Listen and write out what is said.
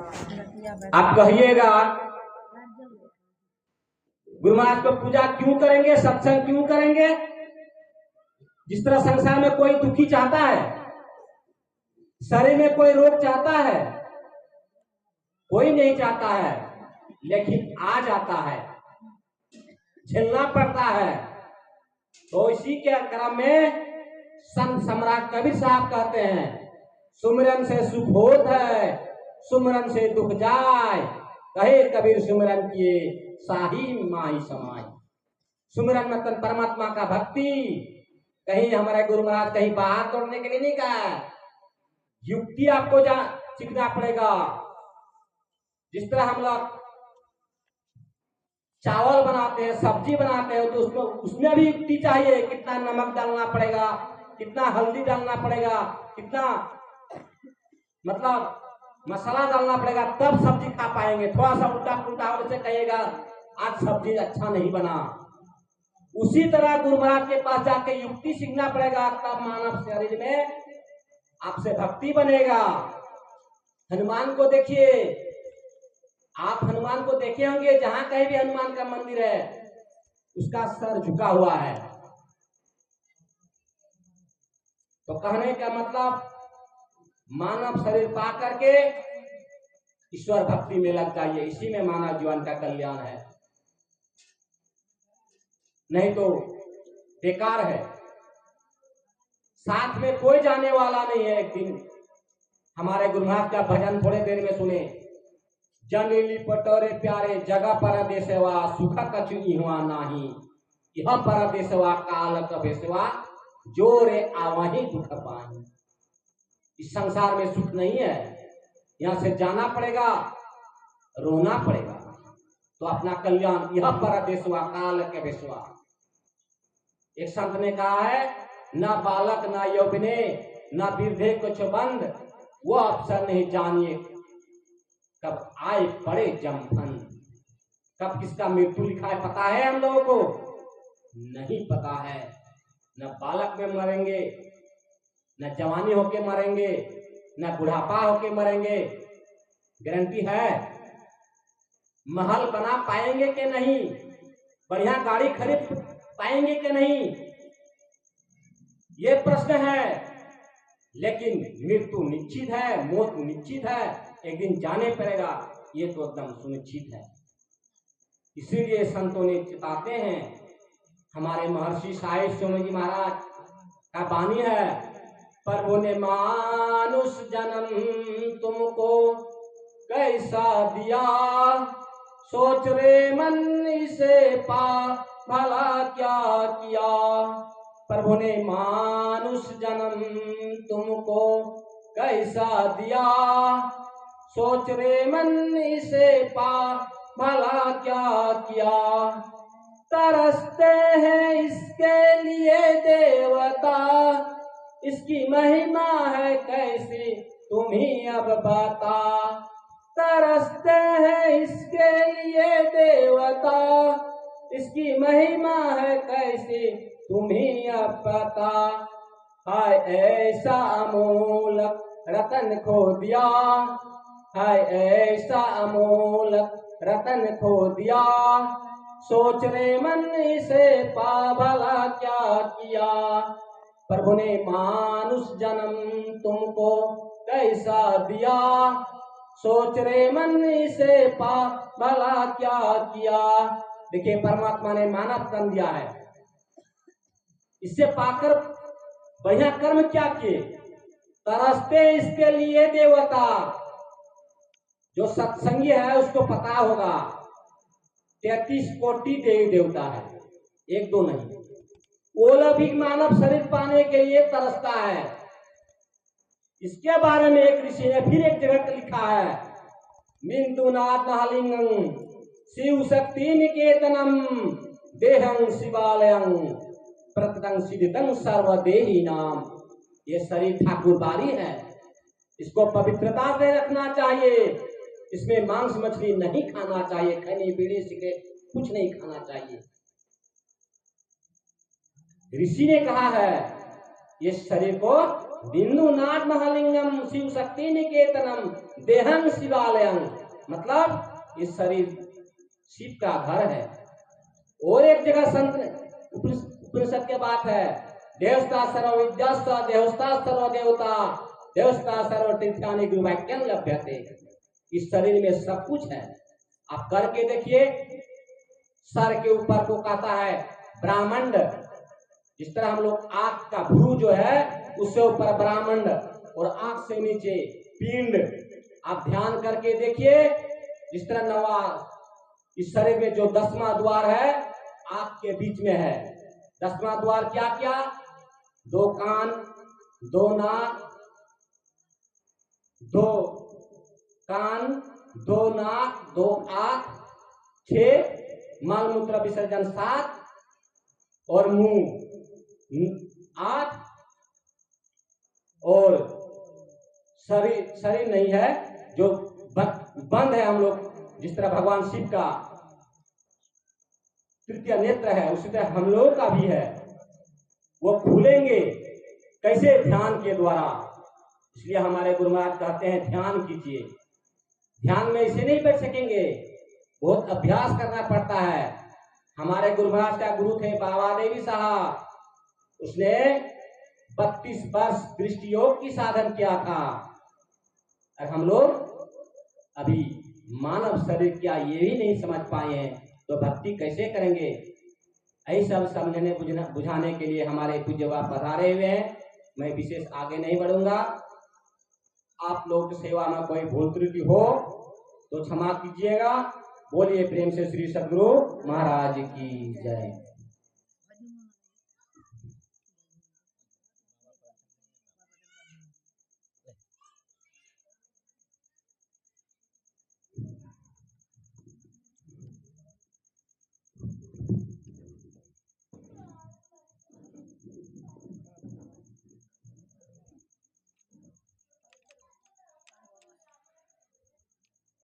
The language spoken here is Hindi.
आप कहिएगा गुरु महाराज को पूजा क्यों करेंगे, सत्संग क्यों करेंगे? जिस तरह संसार में कोई दुखी चाहता है, शरीर में कोई रोग चाहता है, कोई नहीं चाहता है, लेकिन आ जाता है, झेलना पड़ता है। तो इसी के क्रम में संत सम्राट कबीर साहब कहते हैं, सुमिरन से सुख होत है, सुमिरन से दुख जाए, कहे कबीर सुमिरन किए साही माही समाई। सुमिरन मतलब परमात्मा का भक्ति। कहीं हमारे गुरु महाराज कहीं बाहर तोड़ने के लिए नहीं कहा, युक्ति आपको सीखना पड़ेगा। जिस तरह हम लोग चावल बनाते हैं, सब्जी बनाते हैं, तो उसमें भी युक्ति चाहिए। कितना नमक डालना पड़ेगा, कितना हल्दी डालना पड़ेगा, कितना मतलब मसाला डालना पड़ेगा, तब सब्जी खा पाएंगे। थोड़ा सा उल्टा पुल्टा होने से कहिएगा आज सब्जी अच्छा नहीं बना। उसी तरह गुरु महाराज के पास जाके युक्ति सीखना पड़ेगा, तब मानव शरीर में आपसे भक्ति बनेगा। हनुमान को देखिए, आप हनुमान को देखे होंगे, जहां कहीं भी हनुमान का मंदिर है उसका सर झुका हुआ है। तो कहने का मतलब मानव शरीर पा करके ईश्वर भक्ति में लग जाइए, इसी में मानव जीवन का कल्याण है, नहीं तो बेकार है। साथ में कोई जाने वाला नहीं है। एक दिन हमारे गुरु महाराज का भजन थोड़े देर में सुने, जनीली पटोरे प्यारे जगह पर देशवा सुख कछु इहवा नाही, यह पर देशवा काल कबेसवा जोरे आवही दुख पाही। इस संसार में सुख नहीं है, यहाँ से जाना पड़ेगा, रोना पड़ेगा, तो अपना कल्याण यह पर देशवा काल कबेसवा। एक संत ने कहा है, न बालक न यौवने न वृद्धे कुछ बंद, वो अवसर नहीं जानिए कब आए पड़े जमफन। कब किसका मृत्यु लिखा है पता है हम लोगों को? नहीं पता है। न बालक में मरेंगे, न जवानी होके मरेंगे, न बुढ़ापा होके मरेंगे, गारंटी है? महल बना पाएंगे कि नहीं, बढ़िया गाड़ी खरीद पाएंगे कि नहीं, ये प्रश्न है। लेकिन मृत्यु निश्चित है, मौत निश्चित है, एक दिन जाने पड़ेगा, ये तो एकदम सुनिश्चित है। इसीलिए संतों ने चिताते हैं, हमारे महर्षि साहिब स्वामी जी महाराज का वाणी है, प्रभु ने मानुष जन्म तुमको कैसा दिया, सोच रे मन इसे पा भला क्या किया। प्रभु ने मानुष जन्म तुमको कैसा दिया, सोच रे मन इसे पा भला क्या किया। तरसते हैं इसके लिए देवता, इसकी महिमा है कैसी तुम ही अब बता। तरसते हैं इसके लिए देवता, इसकी महिमा है कैसी तुम ही अब पता। हाय ऐसा अमोलक रतन खो दिया, हाय ऐसा अमोलक रतन खो दिया, सोच रे मन इसे पा भला क्या किया। प्रभु ने मानुष जन्म तुमको कैसा दिया, सोच रे मन इसे पा भला क्या किया। देखिए, परमात्मा ने मानव तन दिया है, इससे पाकर बढ़िया कर्म क्या किए। तरसते इसके लिए देवता, जो सत्संगी है उसको पता होगा 33 कोटि देवी देवता है, एक दो नहीं। वो भी मानव शरीर पाने के लिए तरसता है। इसके बारे में एक ऋषि ने फिर एक जगह लिखा है, मिंदुनाथ महालिंगं शिव शक्ति निकेतनम देहं शिवालयं प्रततं सिद्धितं सर्वदेही नाम। ये शरीर ठाकुरबारी है, इसको पवित्रता से रखना चाहिए। इसमें मांस मछली नहीं खाना चाहिए, खैनी बीड़ी सिगरेट कुछ नहीं खाना चाहिए। ऋषि ने कहा है, ये शरीर को बिंदु नाथ महालिंगम शिव शक्ति निकेतनम देहं शिवालयं, मतलब इस शरीर शिव का घर है। और एक जगह संत उपनिषद के बात है, देवस्ता सर्व विद्यास्ता देवस्ता सर्व देवता देवस्ता सर्व तीर्थानि गुरुवाक्यं लभ्यते। इस शरीर में सब कुछ है, आप करके देखिए। सर के ऊपर को कहता है ब्राह्मंड, जिस तरह हम लोग आंख का भ्रू जो है उससे ऊपर ब्राह्मंड और आंख से नीचे पिंड, आप ध्यान करके देखिए। जिस तरह नवा इस शरीर में जो 10वां द्वार है आंख के बीच में है। 10वां द्वार क्या क्या? 2 कान, 2 नाक, 2 कान, 2 नाक, 2 आंख, 6 मल मूत्र विसर्जन 7 और मुंह 8 और शरीर नहीं है जो बंद है। हम लोग जिस तरह भगवान शिव का तृतीय नेत्र है उसी तरह हम लोगों का भी है, वो खुलेंगे कैसे? ध्यान के द्वारा। इसलिए हमारे गुरु महाराज कहते हैं ध्यान कीजिए। ध्यान में इसे नहीं बैठ सकेंगे, बहुत अभ्यास करना पड़ता है। हमारे गुरु महाराज का गुरु थे बाबा देवी साहब, उसने 32 वर्ष दृष्टि योग की साधन किया था। और हम लोग अभी मानव शरीर क्या ये भी नहीं समझ पाए हैं, तो भक्ति कैसे करेंगे? यही सब समझने बुझाने के लिए हमारे पूज्य बाप पधारे हुए हैं। मैं विशेष आगे नहीं बढ़ूंगा। आप लोग की सेवा में कोई भूल त्रुटि हो तो क्षमा कीजिएगा। बोलिए प्रेम से श्री सद्गुरु महाराज की जय।